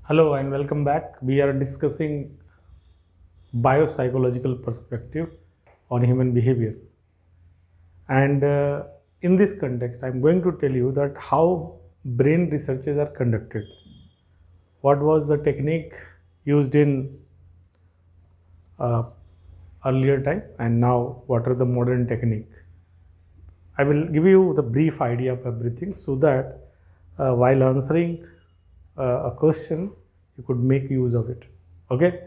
Hello and welcome back. We are discussing biopsychological perspective on human behavior. And in this context, I'm going to tell you that how brain researches are conducted. What was the technique used in uh, earlier time, and now what are the modern technique? I will give you the brief idea of everything so that while answering a question, you could make use of it. Okay.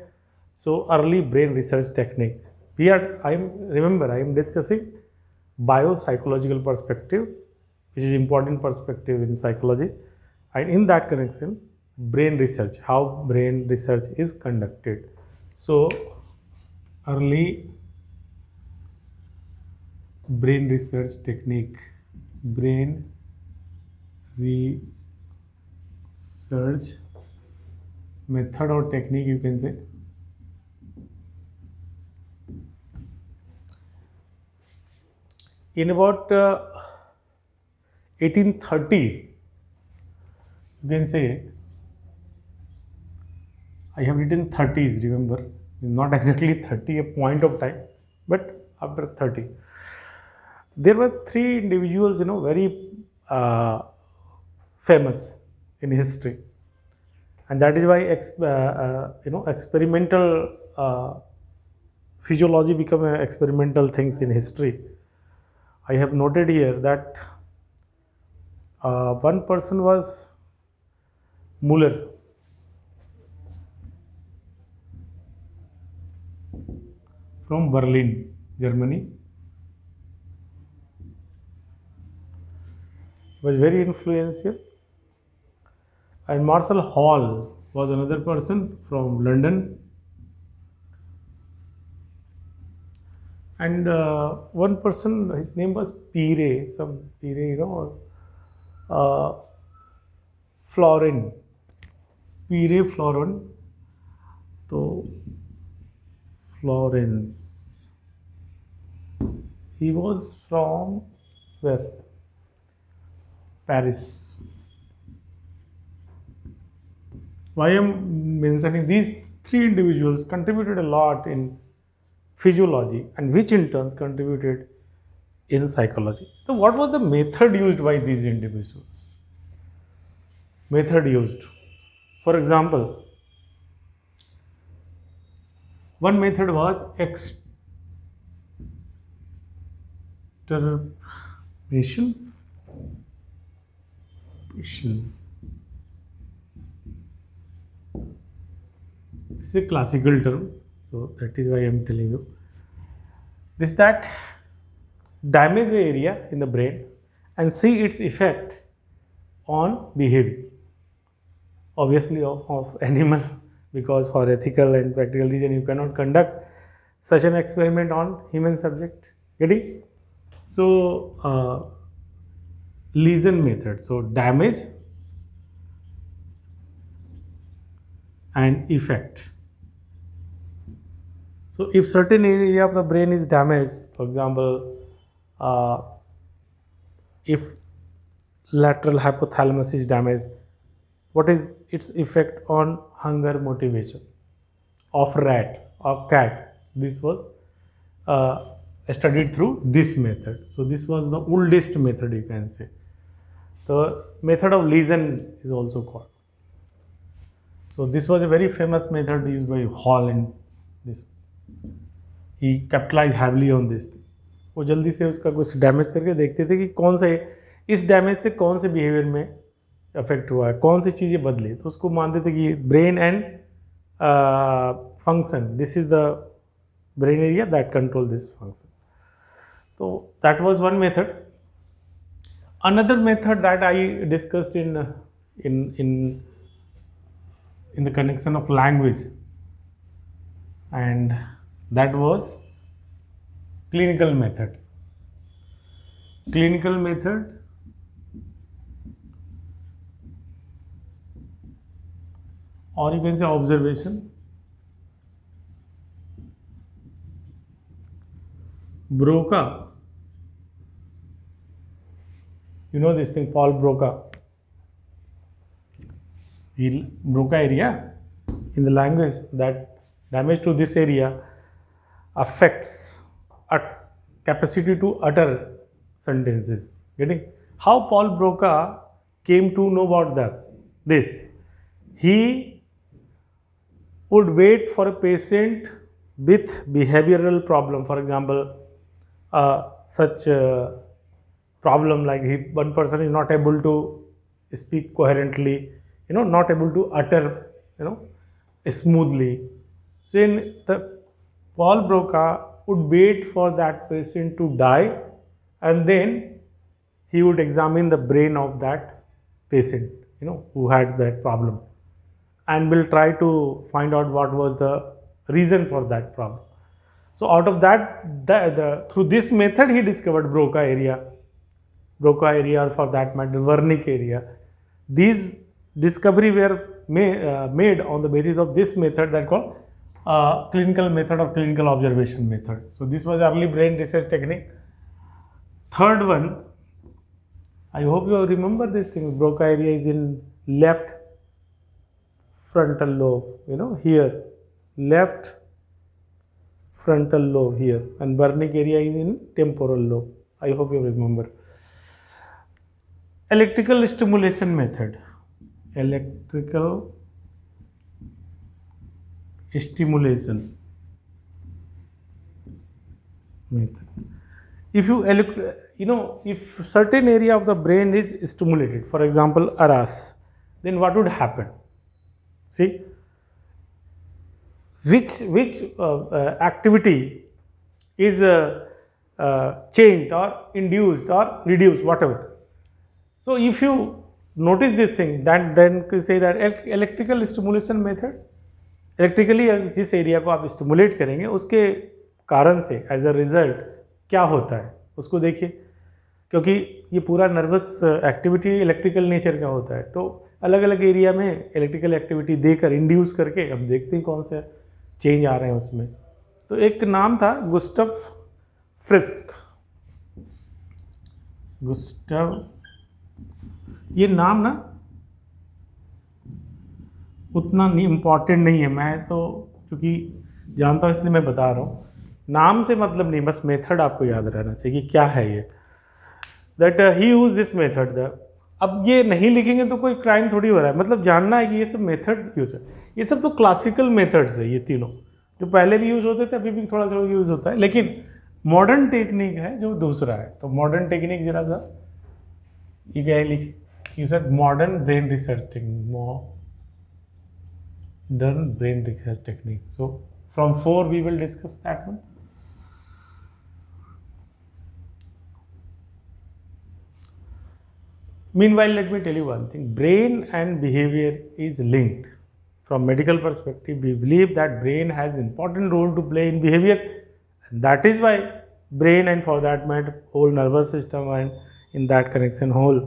So early brain research technique. I am discussing biopsychological perspective, which is important perspective in psychology, and in that connection, brain research, how brain research is conducted. So early brain research technique, brain research method or technique, you can say. In about 1830s, you can say, I have written 30s, remember, not exactly 30 a point of time, but after 30. There were three individuals, very famous in history, and that is why experimental physiology become experimental things in history. I have noted here that one person was Muller from Berlin, Germany. Was very influential. And Marshall Hall was another person from London. And one person, his name was Pire, some Pire, uh, Florin, Pire Florin. So Florence. He was from where? Paris. Why I am mentioning these three individuals contributed a lot in physiology, and which in turn contributed in psychology. So, what was the method used by these individuals? Method used. For example, one method was extermination. This is a classical term, so that is why I am telling you. This that damage the area in the brain and see its effect on behavior. Obviously, of animal, because for ethical and practical reason you cannot conduct such an experiment on human subject. Getting? So, lesion method. So, damage and effect. So, if certain area of the brain is damaged, for example, uh, if lateral hypothalamus is damaged, what is its effect on hunger motivation of rat or cat? This was uh, studied through this method. So, this was the oldest method, you can say. The method of lesion is also called. So this was a very famous method used by Hall in this. He capitalized heavily on this. वो जल्दी से उसका कुछ damage करके देखते थे कि कौन से इस डैमेज से कौन से बिहेवियर में अफेक्ट हुआ है, कौन सी चीज़ें बदली, तो उसको मानते थे कि brain and function, this is the brain area that control this function. तो that was one method. Another method that I discussed in in in the connection of language, and that was clinical method. Clinical method or you can say observation. Broca, you know this thing, Paul Broca. Broca area in the language, that damage to this area affects a capacity to utter sentences. Getting? How Paul Broca came to know about this? He would wait for a patient with behavioral problem. For example, such problem like one person is not able to speak coherently, not able to utter, smoothly. So in the Paul Broca would wait for that patient to die, and then he would examine the brain of that patient, who had that problem, and will try to find out what was the reason for that problem. So out of that, through this method, he discovered Broca area, or for that matter, Wernicke area. These discovery were made on the basis of this method that called clinical method or clinical observation method. So this was early brain research technique. Third one, I hope you remember this thing. Broca area is in left frontal lobe, here, left frontal lobe here, and Wernicke area is in temporal lobe. I hope you remember. Electrical stimulation method. Electrical stimulation method. If if certain area of the brain is stimulated, for example, ARAS, then what would happen? See, which activity is changed or induced or reduced, whatever. So if you notice this thing, then you say that electrical stimulation method, electrically जिस area को आप stimulate करेंगे उसके कारण से as a result क्या होता है उसको देखिए, क्योंकि ये पूरा नर्वस एक्टिविटी इलेक्ट्रिकल नेचर का होता है, तो अलग अलग एरिया में इलेक्ट्रिकल एक्टिविटी देकर इंड्यूस करके अब देखते हैं कौन से चेंज आ रहे हैं उसमें। तो एक नाम था गुस्टव फ्रिस्क। ये नाम ना उतना नहीं इम्पॉर्टेंट नहीं है, मैं तो क्योंकि जानता हूँ इसलिए मैं बता रहा हूँ। नाम से मतलब नहीं, बस मेथड आपको याद रहना चाहिए कि क्या है ये। That he use this method. अब ये नहीं लिखेंगे तो कोई क्राइम थोड़ी हो रहा है, मतलब जानना है कि ये सब मेथड यूज है। ये सब तो क्लासिकल मेथड्स है, ये तीनों जो पहले भी यूज़ होते थे अभी भी थोड़ा थोड़ा यूज़ होता है, लेकिन मॉडर्न टेक्निक है जो दूसरा है। तो मॉडर्न टेक्निक जरा सा ये क्या है लिखे, you said modern brain research technique, modern brain research technique. So from 4 we will discuss that one. Meanwhile, let me tell you one thing. Brain and behavior is linked. From medical perspective, we believe that brain has important role to play in behavior. And that is why brain and for that matter whole nervous system and in that connection whole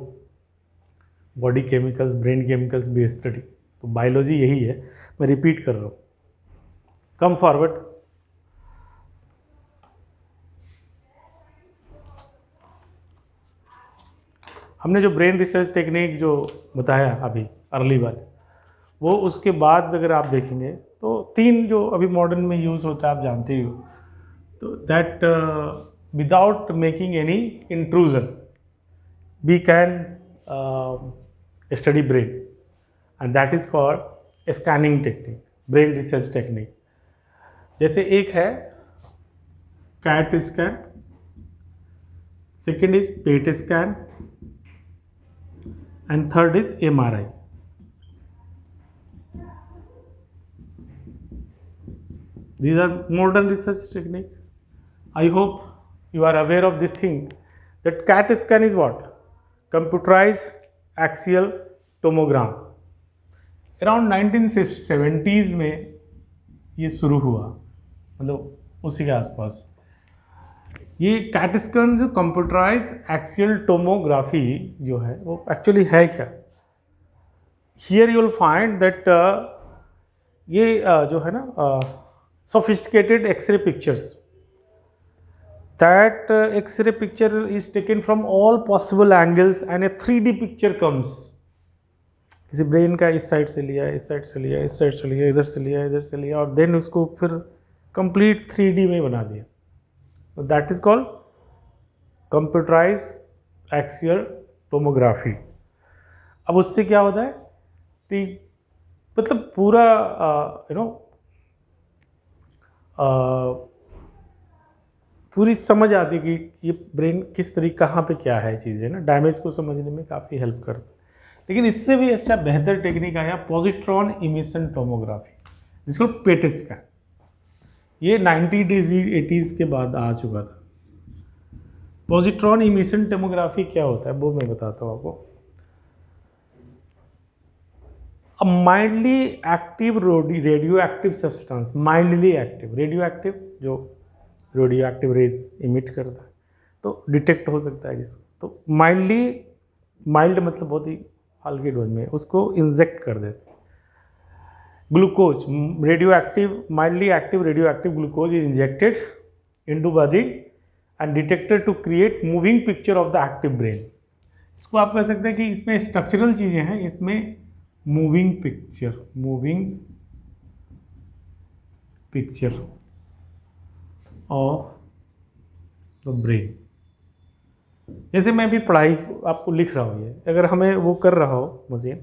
body chemicals, brain chemicals be study. तो biology यही है, मैं repeat कर रहा हूँ। Come forward. हमने जो brain research technique जो बताया अभी अर्ली वाले, वो उसके बाद अगर आप देखेंगे तो 3 जो अभी मॉडर्न में यूज़ होता है आप जानते ही हो। तो that without making any intrusion we can study brain, and that is called scanning technique, brain research technique. जैसे एक है CAT scan, second is PET scan and third is MRI. These are modern research technique. I hope you are aware of this thing, that CAT scan is what? Computerized axial tomogram. Around 1970s में ये शुरू हुआ, मतलब उसी के आसपास। ये CAT scan जो कंप्यूटराइज एक्सियल टोमोग्राफी जो है वो एक्चुअली है क्या? Here you will find that ये जो है ना sophisticated x-ray pictures, that x-ray picture is taken from all possible angles and a 3D picture comes किसी ब्रेन का इस साइड से लिया, इस साइड से लिया, इस साइड से लिया, इधर से लिया, इधर से लिया, और देन उसको फिर कंप्लीट 3D में बना दिया। तो that is called computerise axial tomography. अब उससे क्या होता है कि मतलब पूरा पूरी समझ आती है कि ये ब्रेन किस तरीके कहाँ पे क्या है चीज़ें ना, डैमेज को समझने में काफ़ी हेल्प करता है। लेकिन इससे भी अच्छा बेहतर टेक्निक आया पॉजिट्रॉन इमिशन टोमोग्राफी, जिसको पेट स्कैन। ये 1980s के बाद आ चुका था। पॉजिट्रॉन इमिशन टोमोग्राफी क्या होता है वो मैं बताता हूँ आपको। अब mildly active radio active substance, mildly active radio active, जो रेडियो एक्टिव रेज इमिट करता है तो डिटेक्ट हो सकता है जिसको, तो माइल्ड मतलब बहुत ही हल्के डोज में उसको इंजेक्ट कर देते हैं। Glucose, radio active, mildly active radio active glucose is injected into body and detected to create moving picture of the active brain. इसको आप कह सकते हैं कि इसमें स्ट्रक्चरल चीज़ें हैं, इसमें moving picture of the brain. जैसे मैं भी पढ़ाई आपको लिख रहा हूँ, ये अगर हमें वो कर रहा हो मशीन,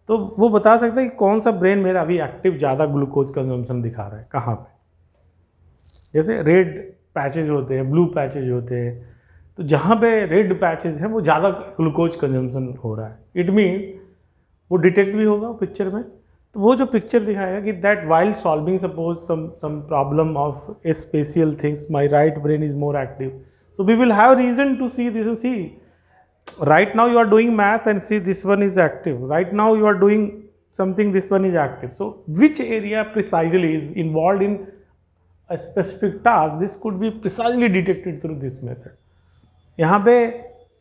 तो वो बता सकता है कि कौन सा ब्रेन मेरा अभी एक्टिव ज़्यादा ग्लूकोज कंजम्पशन दिखा रहा है, कहाँ पे। जैसे रेड पैचेज होते हैं, ब्लू पैचेज होते हैं, तो जहाँ पे रेड पैचेज हैं वो ज़्यादा ग्लूकोज कंजम्पशन हो रहा है। इट मीन्स वो डिटेक्ट भी होगा पिक्चर में, तो वो जो पिक्चर दिखाएगा कि that while solving suppose some problem of a spatial things, my right brain is more active, so we will have reason to see this and see right now you are doing maths and see this one is active, right now you are doing something, this one is active, so which area precisely is involved in a specific task, this could be precisely detected through this method। यहाँ पे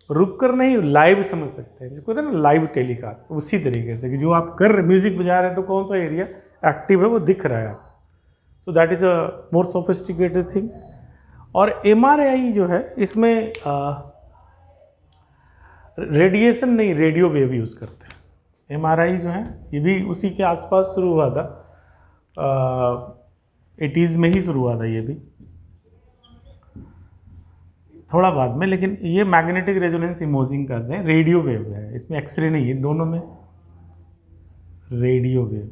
रुक कर नहीं live समझ सकते हैं, जिसको कहते हैं ना लाइव टेलीकास्ट। उसी तरीके से कि जो आप कर रहे म्यूजिक बजा रहे हैं तो कौन सा एरिया एक्टिव है वो दिख रहा है आपको। So that is a more sophisticated thing. और MRI जो है इसमें रेडिएशन नहीं, रेडियो वेव यूज़ करते हैं। MRI जो है ये भी उसी के आसपास शुरू हुआ था, 80s में ही शुरू हुआ था ये भी, थोड़ा बाद में। लेकिन ये मैग्नेटिक रेजोनेंस इमेजिंग करते हैं, रेडियो वेव है इसमें, एक्सरे नहीं है, दोनों में रेडियो वेव।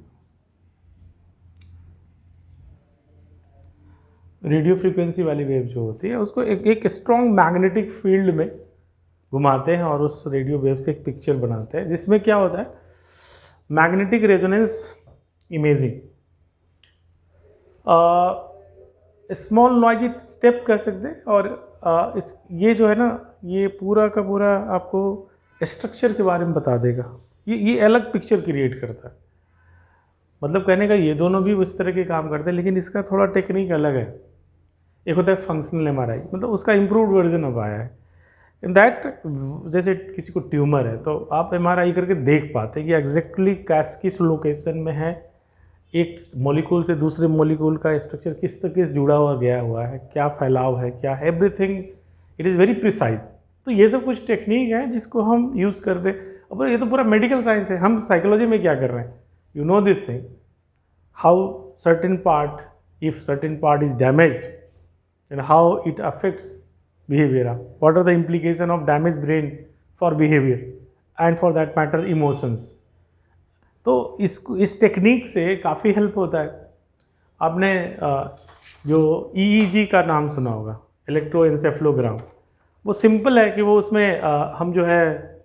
रेडियो फ्रीक्वेंसी वाली वेव जो होती है उसको एक स्ट्रॉन्ग मैग्नेटिक फील्ड में घुमाते हैं और उस रेडियो वेव से एक पिक्चर बनाते हैं, जिसमें क्या होता है magnetic resonance imaging. Small noisy step कह सकते हैं। और ये जो है ना, ये पूरा का पूरा आपको स्ट्रक्चर के बारे में बता देगा। ये अलग पिक्चर क्रिएट करता है। मतलब कहने का ये दोनों भी उस तरह के काम करते हैं, लेकिन इसका थोड़ा टेक्निक अलग है। एक होता है फंक्शनल MRI, मतलब उसका इम्प्रूव्ड वर्जन अब आया है। इन दैट जैसे किसी को ट्यूमर है तो आप MRI करके देख पाते हैं कि एग्जैक्टली किस लोकेशन में है, एक मॉलिक्यूल से दूसरे मॉलिक्यूल का स्ट्रक्चर किस तरीके से जुड़ा हुआ गया हुआ है, क्या फैलाव है, क्या everything, it is very precise. तो ये सब कुछ टेक्निक है जिसको हम यूज़ करते। अब ये तो पूरा मेडिकल साइंस है, हम साइकोलॉजी में क्या कर रहे हैं, you know this thing, how certain part, if certain part is damaged and how it affects behavior, what are the implication of damaged brain for behavior and for that matter emotions। तो इस technique से काफ़ी help होता है। आपने जो EEG का नाम सुना होगा, इलेक्ट्रोएन्सेफलोग्राम, वो सिंपल है कि वो उसमें हम जो है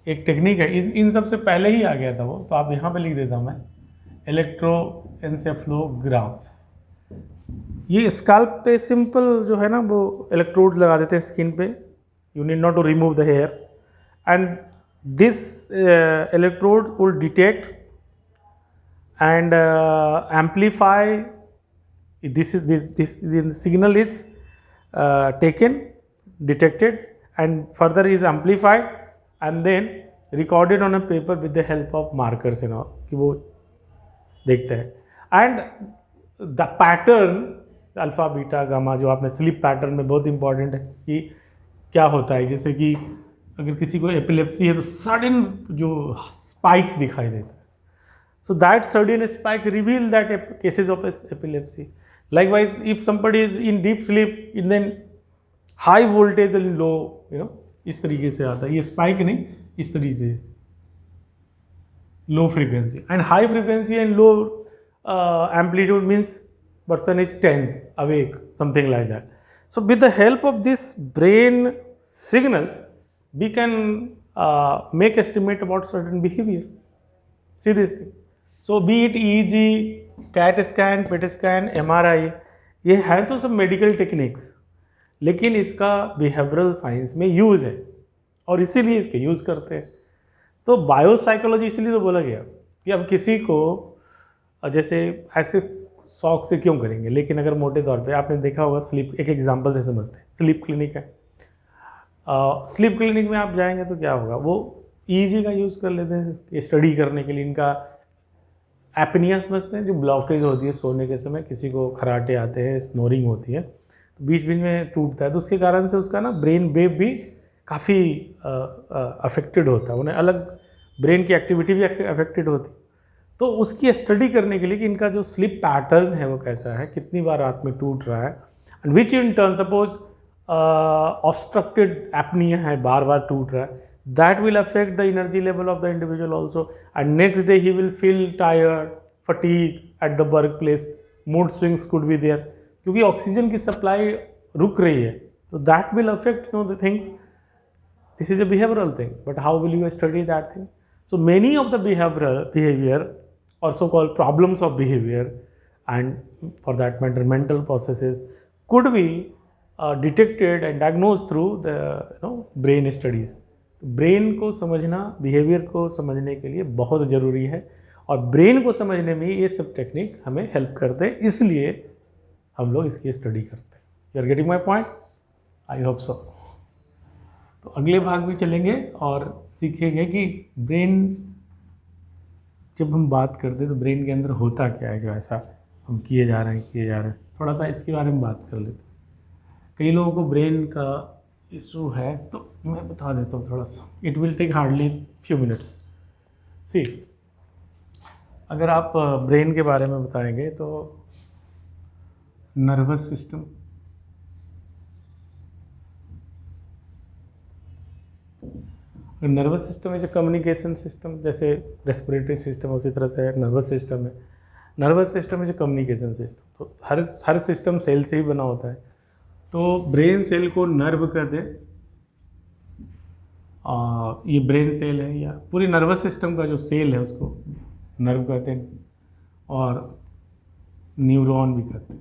एक टेक्निक है, इन सब से पहले ही आ गया था वो, तो आप यहाँ पे लिख देता हूँ मैं, इलेक्ट्रोएन्सेफलोग्राफ। ये स्कैल्प पे सिंपल जो है ना वो इलेक्ट्रोड लगा देते हैं स्किन पे, you need not to remove the hair, and this electrode will detect and amplify this signal is taken, detected and further is amplified and then recorded on a paper with the help of markers and all, कि वो देखते हैं। And the pattern alpha beta gamma जो आपने sleep pattern में बहुत important है कि क्या होता है, जैसे कि अगर किसी को एपिलेप्सी है तो सडन जो स्पाइक दिखाई देता है. So that sudden spike reveal that cases of epilepsy. Likewise, if somebody is in deep sleep, then high voltage and low, इस तरीके से आता है. ये स्पाइक नहीं, इस तरीके से low frequency, and high frequency and low amplitude means person is tense, awake, something like that. So with the help of this brain signals, we can make estimate about certain behavior. See this thing. So be it EEG, CAT scan, PET scan, MRI, ये है तो सब medical techniques, लेकिन इसका behavioural science में use है और इसीलिए इसके यूज़ करते हैं. तो बायोसाइकोलॉजी इसलिए तो बोला गया कि अब किसी को जैसे ऐसे शौक से क्यों करेंगे, लेकिन अगर मोटे तौर पे आपने देखा होगा स्लीप, एक एग्जांपल से समझते हैं. स्लीप क्लिनिक है, स्लीप क्लिनिक में आप जाएंगे तो क्या होगा, वो ईईजी का यूज़ कर लेते हैं स्टडी करने के लिए. इनका एपनिया समझते हैं, जो ब्लॉकेज होती है सोने के समय, किसी को खराटे आते हैं, स्नोरिंग होती है, तो बीच बीच में टूटता है, तो उसके कारण से उसका ना ब्रेन वेव भी काफ़ी अफेक्टेड होता है, उन्हें अलग ब्रेन की एक्टिविटी भी अफेक्टेड होती. तो उसकी स्टडी करने के लिए कि इनका जो स्लीप पैटर्न है वो कैसा है, कितनी बार रात में टूट रहा है, and which in turn suppose obstructed apnoea है, बार बार टूट रहा है, that will affect the energy level of the individual also, and next day he will feel tired, fatigue at the workplace, mood swings could be there, क्योंकि oxygen की supply रुक रही है, तो that will affect the things. This is a behavioral thing, but how will you study that thing? So many of the behavior or so called problems of behavior, and for that matter mental processes, could be detected and diagnosed through the brain studies. Brain को समझना behaviour को समझने के लिए बहुत ज़रूरी है, और ब्रेन को समझने में ये सब टेक्निक हमें हेल्प करते हैं, इसलिए हम लोग इसकी स्टडी करते हैं. You are getting my point, I hope so. तो अगले भाग में चलेंगे और सीखेंगे कि ब्रेन, जब हम बात करते हैं तो ब्रेन के अंदर होता क्या है जो ऐसा हम किए जा रहे हैं. थोड़ा सा इसके बारे में बात कर लेते हैं. कई लोगों को ब्रेन का इशू है, तो मैं बता देता हूँ थोड़ा सा. It will take hardly few minutes. See, अगर आप ब्रेन के बारे में बताएंगे तो नर्वस सिस्टम, नर्वस सिस्टम है जो कम्युनिकेशन सिस्टम, जैसे रेस्पिरेटरी सिस्टम उसी तरह से नर्वस सिस्टम है. नर्वस सिस्टम है जो कम्युनिकेशन सिस्टम, तो हर सिस्टम सेल से ही बना होता है. तो ब्रेन सेल को नर्व कहते हैं, ये ब्रेन सेल है, या पूरी नर्वस सिस्टम का जो सेल है उसको नर्व कहते हैं, और न्यूरॉन भी कहते हैं.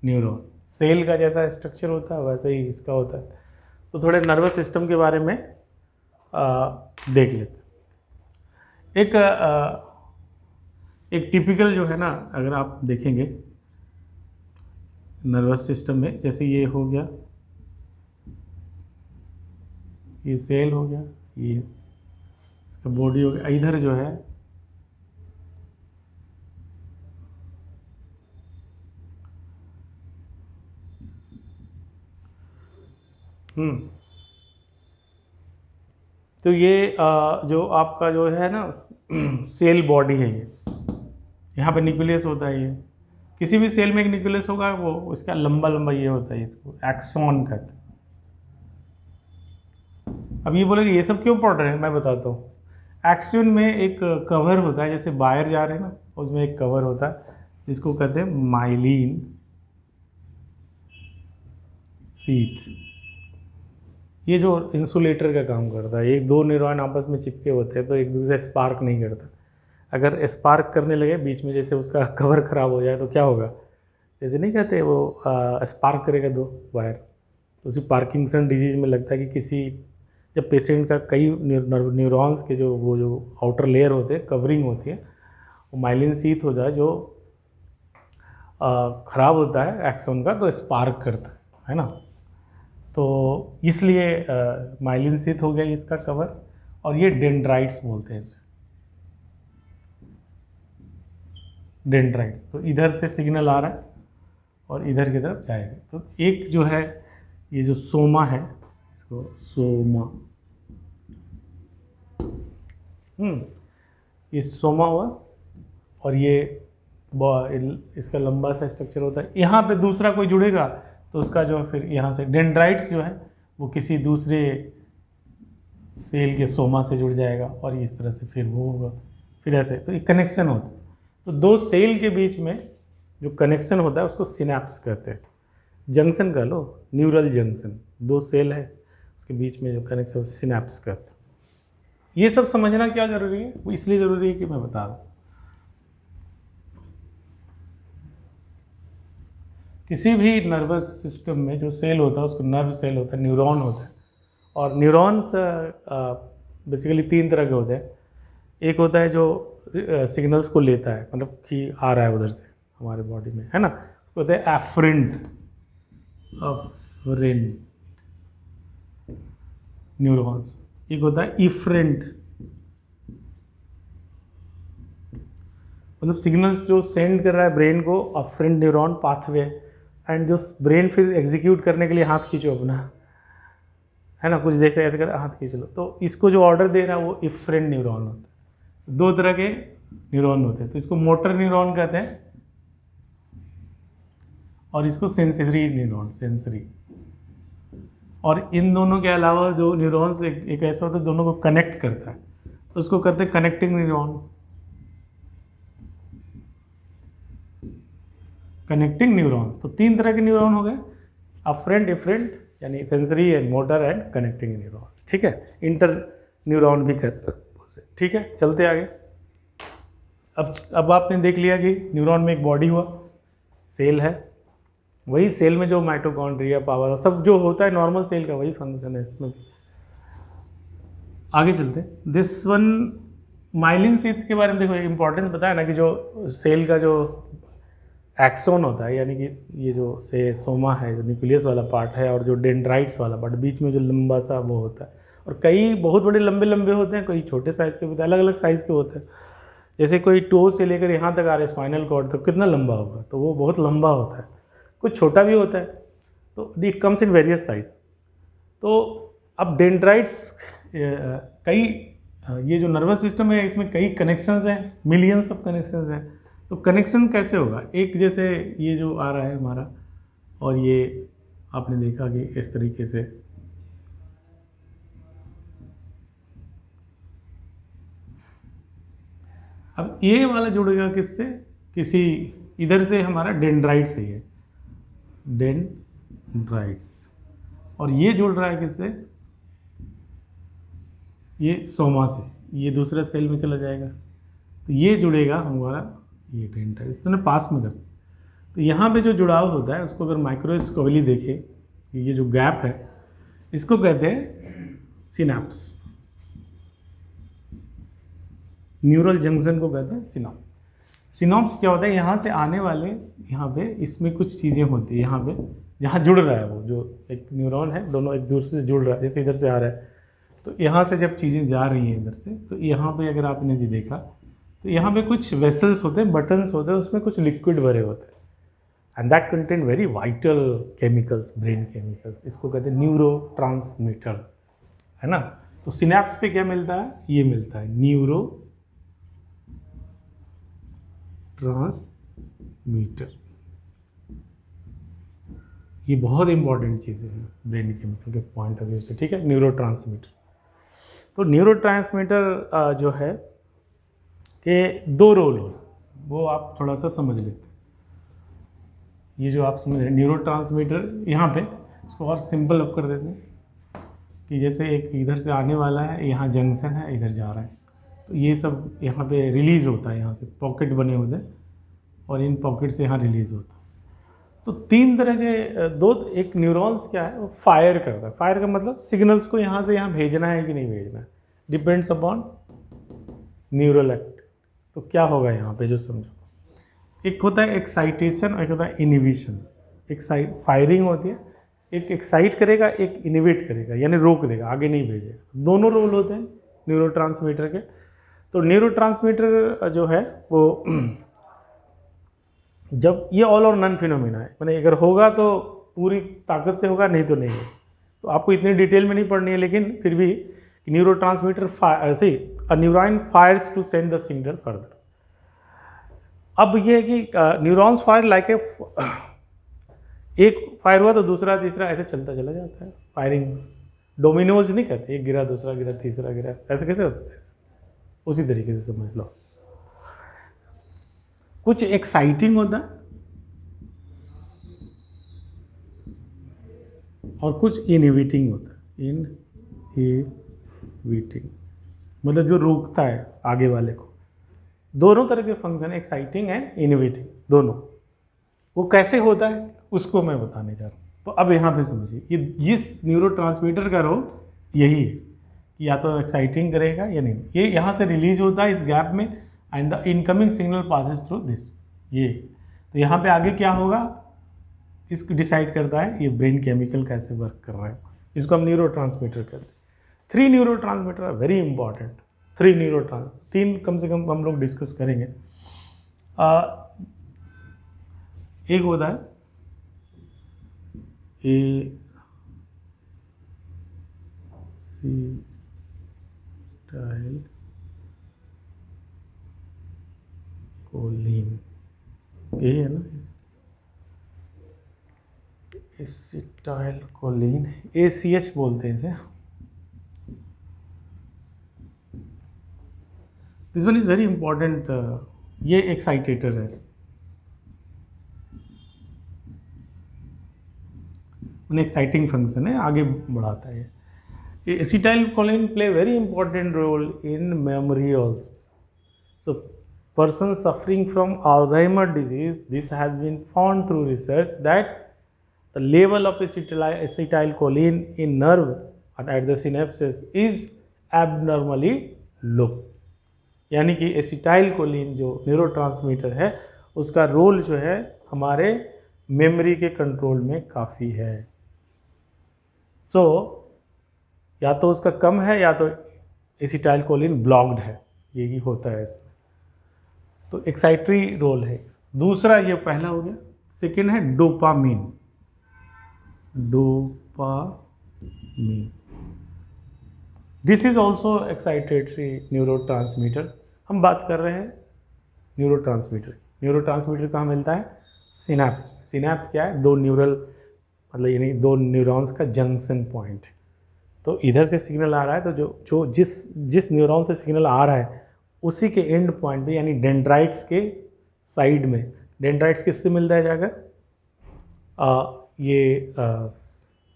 न्यूरॉन सेल का जैसा स्ट्रक्चर होता है वैसे ही इसका होता है. तो थोड़े नर्वस सिस्टम के बारे में देख लेते हैं. एक टिपिकल जो है ना, अगर आप देखेंगे नर्वस सिस्टम में, जैसे ये हो गया, ये सेल हो गया, ये इसका बॉडी हो गया, इधर जो है तो ये जो आपका जो है ना सेल बॉडी है, ये यहाँ पे न्यूक्लियस होता है. ये किसी भी सेल में एक न्यूक्लियस होगा, वो उसका लंबा लंबा ये होता है, इसको एक्सॉन कहते हैं. अब ये बोलेंगे ये सब क्यों पढ़ रहे हैं, मैं बताता हूँ. एक्सॉन में एक कवर होता है, जैसे वायर जा रहे हैं ना, उसमें एक कवर होता है जिसको कहते हैं माइलिन सीथ. ये जो इंसुलेटर का काम करता है, ये दो न्यूरॉन आपस में चिपके होते हैं तो एक दूसरे स्पार्क नहीं करता. अगर स्पार्क करने लगे बीच में, जैसे उसका कवर ख़राब हो जाए तो क्या होगा, जैसे नहीं कहते वो स्पार्क करेगा दो वायर. उसी पार्किंसन डिजीज़ में लगता है कि किसी, जब पेशेंट का कई न्यूरॉन्स के जो वो जो आउटर लेयर होते हैं, कवरिंग होती है, वो माइलिन सीथ हो जाए जो ख़राब होता है एक्सॉन का, तो स्पार्क करता है ना. तो इसलिए माइलिन सीथ हो गया इसका कवर. और ये डेंड्राइट्स बोलते हैं, डेंड्राइट्स. तो इधर से सिग्नल आ रहा है और इधर की तरफ जाएगा. तो एक जो है ये जो सोमा है, इसको सोमा, ये सोमा हुआ और ये इसका लंबा सा स्ट्रक्चर होता है। यहाँ पे दूसरा कोई जुड़ेगा तो उसका जो है फिर यहाँ से डेंड्राइट्स जो है वो किसी दूसरे सेल के सोमा से जुड़ जाएगा और इस तरह से फिर वो होगा, फिर ऐसे। तो एक कनेक्शन होता है। तो दो सेल के बीच में जो कनेक्शन होता है उसको सिनैप्स कहते हैं। जंक्शन कह लो, न्यूरल जंक्शन, दो सेल है उसके बीच में जो कनेक्शन सिनैप्स कहते हैं। ये सब समझना क्या ज़रूरी है? वो इसलिए ज़रूरी है कि मैं बता दूँ, किसी भी नर्वस सिस्टम में जो सेल होता है उसको नर्व सेल होता है, न्यूरॉन होता है। और न्यूरॉन्स बेसिकली तीन तरह के होते हैं। एक होता है जो सिग्नल्स को लेता है, मतलब कि आ रहा है उधर से हमारे बॉडी में, है ना, होता है एफरेंट न्यूरॉन्स। एक होता है इफरेंट, मतलब सिग्नल्स जो सेंड कर रहा है ब्रेन को, अफरेंट न्यूरॉन पाथवे, एंड जो ब्रेन फिर एग्जीक्यूट करने के लिए हाथ खींचो अपना, है ना, कुछ जैसे ऐसे कर हाथ खींच लो, तो इसको जो ऑर्डर दे रहा है वो इफरेंट न्यूरॉन होता है। दो तरह के न्यूरॉन होते हैं, तो इसको मोटर न्यूरॉन कहते हैं और इसको सेंसरी न्यूरॉन, सेंसरी। और इन दोनों के अलावा जो न्यूरॉन्स एक ऐसा होता है दोनों को कनेक्ट करता है, तो उसको कहते हैं कनेक्टिंग न्यूरॉन। कनेक्टिंग न्यूरॉन्स, तो तीन तरह के न्यूरॉन हो गए, अफरेंट, इफरेंट यानी sensory and motor and connecting neurons, ठीक है। इंटर न्यूरॉन भी कहते हैं उसे, ठीक है। चलते आगे। अब आपने देख लिया कि न्यूरॉन में एक बॉडी हुआ, सेल है, वही सेल में जो माइटोकॉन्ड्रिया, पावर सब जो होता है नॉर्मल सेल का वही फंक्शन है इसमें। आगे चलते हैं। दिस वन माइलिन शीथ के बारे में देखो, एक इंपॉर्टेंस बताया ना कि जो सेल का जो एक्सोन होता है, यानी कि ये जो से सोमा है, जो न्यूक्लियस वाला पार्ट है, और जो डेंड्राइट्स वाला पार्ट बीच में जो लंबा सा वो होता है, और कई बहुत बड़े लंबे लंबे होते हैं, कोई छोटे साइज़ के होते हैं, अलग अलग साइज़ के होते हैं। जैसे कोई टो से लेकर यहाँ तक आ रहे स्पाइनल कॉर्ड, तो कितना लंबा होगा, तो वो बहुत लंबा होता है। कुछ छोटा भी होता है, तो it comes in various size. तो अब डेंड्राइट्स कई, ये जो नर्वस सिस्टम है इसमें कई कनेक्शंस हैं, मिलियंस ऑफ कनेक्शंस हैं। तो कनेक्शन कैसे होगा? एक जैसे ये जो आ रहा है हमारा, और ये आपने देखा कि इस तरीके से अब ये वाला जुड़ेगा किससे? किसी इधर से हमारा डेंड्राइट से, ये डेंड्राइट्स, और ये जुड़ रहा है किससे? ये सोमा से, ये दूसरे सेल में चला जाएगा, तो ये जुड़ेगा हमारा ये डेंड्राइट, इस तरह पास में कर। तो यहाँ पे जो जुड़ाव होता है उसको अगर माइक्रोस्कोपली देखें, ये जो गैप है इसको कहते हैं सिनैप्स। न्यूरल जंक्शन को कहते हैं सिनॉप्स। सिनॉप्स क्या होता है? यहाँ से आने वाले, यहाँ पे इसमें कुछ चीज़ें होती है, यहाँ पे जहाँ जुड़ रहा है वो जो एक न्यूरॉन है, दोनों एक दूसरे से जुड़ रहा है, जैसे इधर से आ रहा है, तो यहाँ से जब चीज़ें जा रही हैं इधर से, तो यहाँ पे अगर आपने जी देखा तो यहाँ पे कुछ वेसल्स होते हैं, बटन्स होते हैं, उसमें कुछ लिक्विड भरे होते हैं, and that contain very vital chemicals, brain chemicals. इसको कहते हैं न्यूरो ट्रांसमीटर, है ना। तो सिनैप्स पे क्या मिलता है? ये मिलता है न्यूरो ट्रांसमीटर। ये बहुत इंपॉर्टेंट चीज़ें हैं ब्रेन केमिकल के पॉइंट ऑफ व्यू से, ठीक है। न्यूरो ट्रांसमीटर, तो न्यूरो ट्रांसमीटर जो है कि दो रोल हो, वो आप थोड़ा सा समझ लेते हैं। ये जो आप समझ रहे हैं न्यूरो ट्रांसमीटर, यहाँ पे इसको और सिंपल अप कर देते हैं कि जैसे एक इधर से आने वाला है, यहाँ जंक्शन है, इधर जा रहा है, तो ये सब यहाँ पे रिलीज़ होता है, यहाँ से पॉकेट बने होते हैं और इन पॉकेट से यहाँ रिलीज़ होता है। तो तीन तरह के दो, एक न्यूरॉन्स क्या है वो फायर करता है। फायर का मतलब सिग्नल्स को यहाँ से यहाँ भेजना है कि नहीं भेजना है, डिपेंड्स अपॉन न्यूरल एक्ट। तो क्या होगा यहाँ पे जो समझो, एक होता है एक्साइटेशन और एक होता है इनिबिशन। एक फायरिंग होती है, एक एक्साइट करेगा, एक इनिबिट करेगा, यानी रोक देगा, आगे नहीं भेजेगा। दोनों रोल होते हैं न्यूरो ट्रांसमीटर के। तो न्यूरो ट्रांसमीटर जो है वो जब ये ऑल और नन फिनोमिना है, मैंने अगर होगा तो पूरी ताकत से होगा, नहीं तो नहीं है। तो आपको इतनी डिटेल में नहीं पढ़नी है, लेकिन फिर भी न्यूरो ट्रांसमीटर ऐसे a neuron fires to send the signal further. अब ये है कि न्यूरॉन्स फायर लाइक एक फायर हुआ तो दूसरा तीसरा ऐसे चलता चला जाता है, फायरिंग डोमिनोज नहीं कहते, एक गिरा दूसरा गिरा तीसरा गिरा, ऐसे कैसे होता है, उसी तरीके से समझ लो। कुछ एक्साइटिंग होता है और कुछ इनहिबिटिंग होता है। इनहिबिटिंग मतलब जो रोकता है आगे वाले को। दोनों तरह के फंक्शन, एक्साइटिंग एंड इनहिबिटिंग दोनों। वो कैसे होता है उसको मैं बताने जा रहा हूँ। तो अब यहाँ पे समझिए, ये इस न्यूरोट्रांसमीटर का रोल यही है कि या तो एक्साइटिंग करेगा या नहीं। ये यहाँ से रिलीज होता है इस गैप में and the incoming signal passes through this. ये तो यहाँ पे आगे क्या होगा इसको डिसाइड करता है ये ब्रेन केमिकल कैसे वर्क कर रहा है। इसको हम न्यूरोट्रांसमीटर कहते हैं। 3 न्यूरोट्रांसमीटर आर वेरी इंपॉर्टेंट। 3 कम से कम हम लोग डिस्कस करेंगे। एक होता है एसिटाइलकोलिन, यही है ना, एसिटाइलकोलिन, ACH बोलते हैं इसे। This one is very important. ये एक्साइटेटर है, एक्साइटिंग फंक्शन है, आगे बढ़ाता है। Acetylcholine play very important role in memory also. So person suffering from Alzheimer disease, this has been found through research that the level of acetylcholine in nerve and at the synapses is abnormally low। यानी कि acetylcholine जो neurotransmitter है उसका role जो है हमारे memory के control में काफ़ी है। सो या तो उसका कम है या तो एसिटाइलकोलिन ब्लॉक्ड है, यही होता है इसमें। तो एक्साइटरी रोल है। दूसरा ये पहला हो गया। सेकेंड है dopamine. Dopamine this is also excitatory neurotransmitter. हम बात कर रहे हैं न्यूरोट्रांसमीटर। न्यूरोट्रांसमीटर कहाँ मिलता है? सिनैप्स। सिनैप्स क्या है? दो न्यूरल मतलब यानी दो न्यूरॉन्स का जंक्शन पॉइंट। तो इधर से सिग्नल आ रहा है तो जो जिस न्यूरॉन से सिग्नल आ रहा है उसी के एंड पॉइंट पे यानी डेंड्राइट्स के साइड में, डेंड्राइट्स किससे मिलता है जाकर?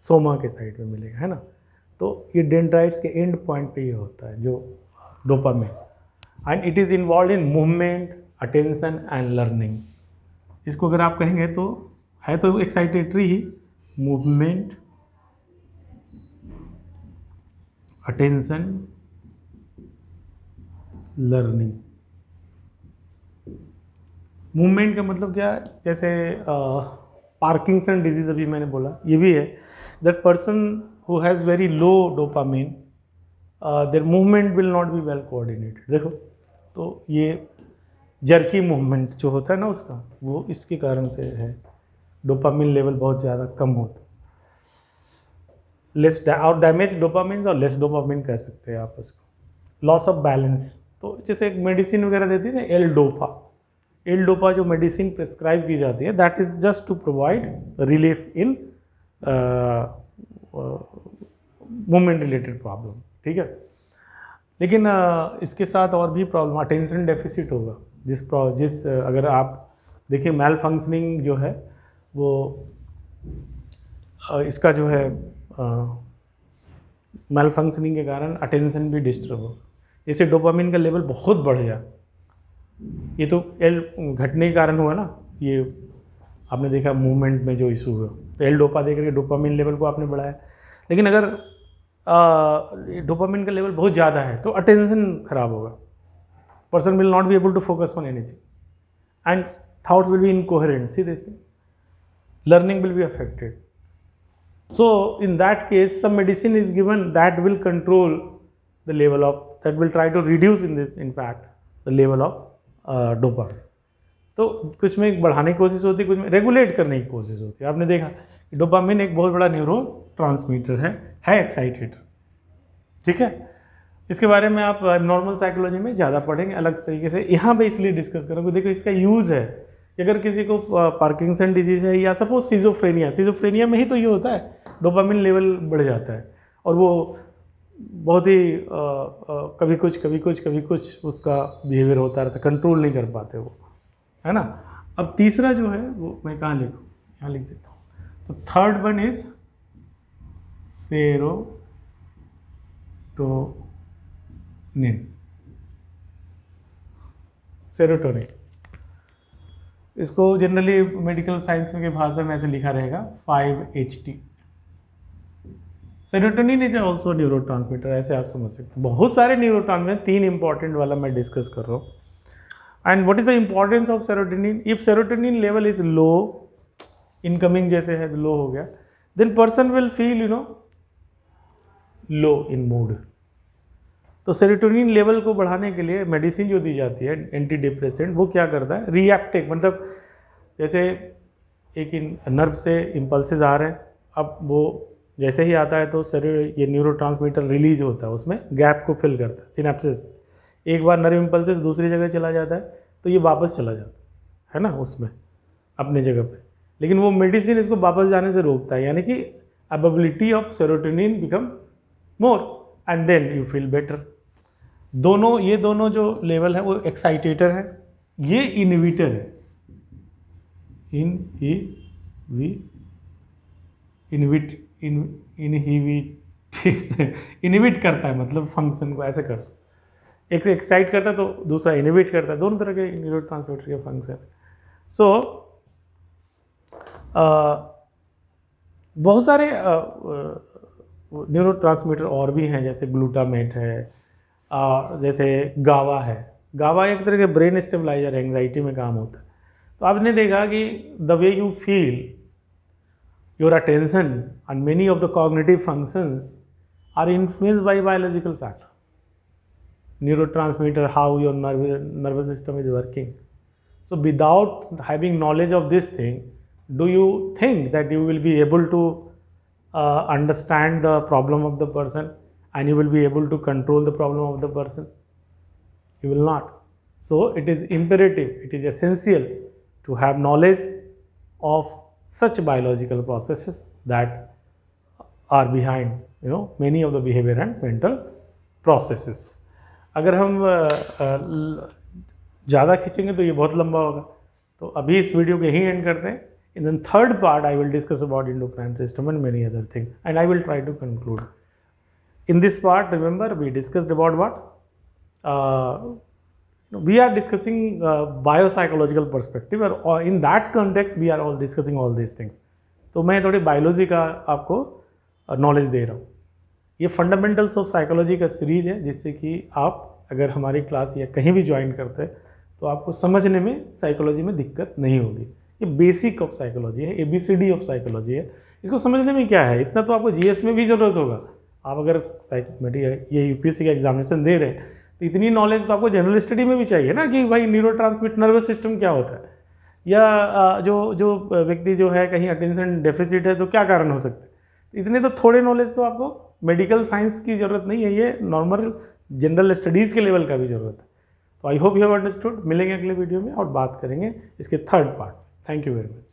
सोमा के साइड में मिलेगा, है ना। तो ये डेंड्राइट्स के एंड पॉइंट पे ये होता है जो dopamine, and it is involve in movement, attention and learning. इसको अगर आप कहेंगे तो है तो एक्साइटेटरी ही, मूवमेंट, अटेंशन, लर्निंग। मूवमेंट का मतलब क्या? जैसे पार्किंसन डिजीज अभी मैंने बोला, ये भी है। That person who has very low dopamine, there movement will not be well coordinated. देखो तो ये जर्की मूवमेंट जो होता है ना उसका, वो इसके कारण से है। डोपामिन लेवल बहुत ज़्यादा कम होता है। लेस और डैमेज डोपामिन और लेस डोपामिन कह सकते हैं आप उसको। लॉस ऑफ बैलेंस, तो जैसे एक मेडिसिन वगैरह देती है ना, एल डोपा जो मेडिसिन प्रिस्क्राइब की जाती है, that is just to provide relief in movement related problem, ठीक है। लेकिन इसके साथ और भी प्रॉब्लम, अटेंशन डेफिसिट होगा। जिस अगर आप देखिए मैल फंक्शनिंग जो है वो इसका जो है मैल फंक्शनिंग के कारण अटेंशन भी डिस्टर्ब होगा। जैसे डोपामिन का लेवल बहुत बढ़ गया, ये तो एल घटने के कारण हुआ ना, ये आपने देखा मूवमेंट में जो इशू हुआ, तो एल डोपा दे करके डोपामिन लेवल को आपने बढ़ाया। लेकिन अगर डोपामिन का लेवल बहुत ज़्यादा है तो अटेंशन खराब होगा, person will not be able to focus on anything and thoughts will be incoherent, see this thing, learning will be affected. So in that case some medicine is given that will control the level of, that will try to reduce in fact the level of dopamine. तो कुछ में बढ़ाने की कोशिश होती है, कुछ में रेगुलेट करने की कोशिश होती है। आपने देखा कि डोपामिन एक बहुत बड़ा न्यूरो ट्रांसमीटर है एक्साइटेटर, ठीक है। इसके बारे में आप नॉर्मल साइकोलॉजी में ज़्यादा पढ़ेंगे अलग तरीके से, यहाँ पे इसलिए डिस्कस करोगे। देखो इसका यूज़ है कि अगर किसी को पार्किंसन डिजीज़ है या सपोज सिजोफ्रेनिया में ही तो ये होता है, डोपामिन लेवल बढ़ जाता है और वो बहुत ही कभी कुछ उसका बिहेवियर होता रहता है, कंट्रोल नहीं कर पाते वो, है ना। अब तीसरा जो है वो मैं कहाँ लिखूँ, यहाँ लिख देता हूँ। तो थर्ड वन इज सेरोटोनिन। इसको जनरली मेडिकल साइंस की भाषा में ऐसे लिखा रहेगा 5-HT। Serotonin is also neurotransmitter, ऐसे आप समझ सकते हैं। बहुत सारे न्यूरोट्रांसमीटर, 3 इंपॉर्टेंट वाला मैं डिस्कस कर रहा हूँ। And what is the importance of serotonin? If serotonin level is low, incoming जैसे है लो हो गया, then person will feel low in mood. तो सेरोटोनिन लेवल को बढ़ाने के लिए मेडिसिन जो दी जाती है एंटी डिप्रेसेंट, वो क्या करता है, रिएक्टिव, मतलब जैसे एक नर्व से इम्पल्सेस आ रहे हैं, अब वो जैसे ही आता है तो शरीर ये न्यूरोट्रांसमीटर रिलीज होता है, उसमें गैप को फिल करता है सिनेप्सिस। एक बार नर्व इम्पल्सेस दूसरी जगह चला जाता है तो ये वापस चला जाता है ना उसमें अपने जगह पे, लेकिन वो मेडिसिन इसको वापस जाने से रोकता है, यानी कि ability of serotonin become more and then you feel better. ये दोनों जो लेवल है वो एक्साइटेटर है, ये इनहिबिटर है। इनहिबिट करता है, मतलब फंक्शन को ऐसे करता है, एक से एक्साइट करता है तो दूसरा इनहिबिट करता है, दोनों तरह के न्यूरोट्रांसमीटर के फंक्शन। सो बहुत सारे न्यूरोट्रांसमीटर और भी हैं, जैसे ग्लूटामेट है, जैसे गावा है। गावा एक तरह के ब्रेन स्टेबलाइजर, एंग्जाइटी में काम होता है। तो आपने देखा कि the way you feel, your attention and many of the cognitive functions are influenced by biological factor, neurotransmitter, how your nervous system is working. So without having knowledge of this thing, do you think that you will be able to understand the problem of the person and you will be able to control the problem of the person? You will not. So it is imperative, it is essential to have knowledge of such biological processes that are behind many of the behavior and mental processes. अगर हम ज़्यादा खींचेंगे तो ये बहुत लंबा होगा, तो अभी इस वीडियो को यहीं एंड करते हैं। In the third part I will discuss about endocrine system and many other thing and I will try to conclude. In this part remember we discussed about what we are discussing biopsychological perspective, और in that context we are all discussing all this things. तो मैं थोड़ी biology का आपको knowledge दे रहा हूँ। ये fundamentals of psychology का सीरीज़ है, जिससे कि आप अगर हमारी क्लास या कहीं भी ज्वाइन करते हैं तो आपको समझने में साइकोलॉजी में दिक्कत नहीं होगी। ये बेसिक ऑफ साइकोलॉजी है, ABCD ऑफ साइकोलॉजी है। इसको समझने में क्या है, इतना तो आपको GS में भी ज़रूरत होगा। आप अगर ये UPSC का एग्जामिनेशन दे रहे हैं तो इतनी नॉलेज तो आपको जनरल स्टडी में भी चाहिए ना, कि भाई न्यूरोट्रांसमिटर नर्वस सिस्टम क्या होता है, या जो व्यक्ति जो है कहीं अटेंशन डेफिसिट है तो क्या कारण हो सकते हैं। इतने तो थोड़े नॉलेज तो आपको मेडिकल साइंस की ज़रूरत नहीं है, ये नॉर्मल जनरल स्टडीज़ के लेवल का भी ज़रूरत है। तो I hope you have understood. मिलेंगे अगले वीडियो में और बात करेंगे इसके third part. Thank you very much.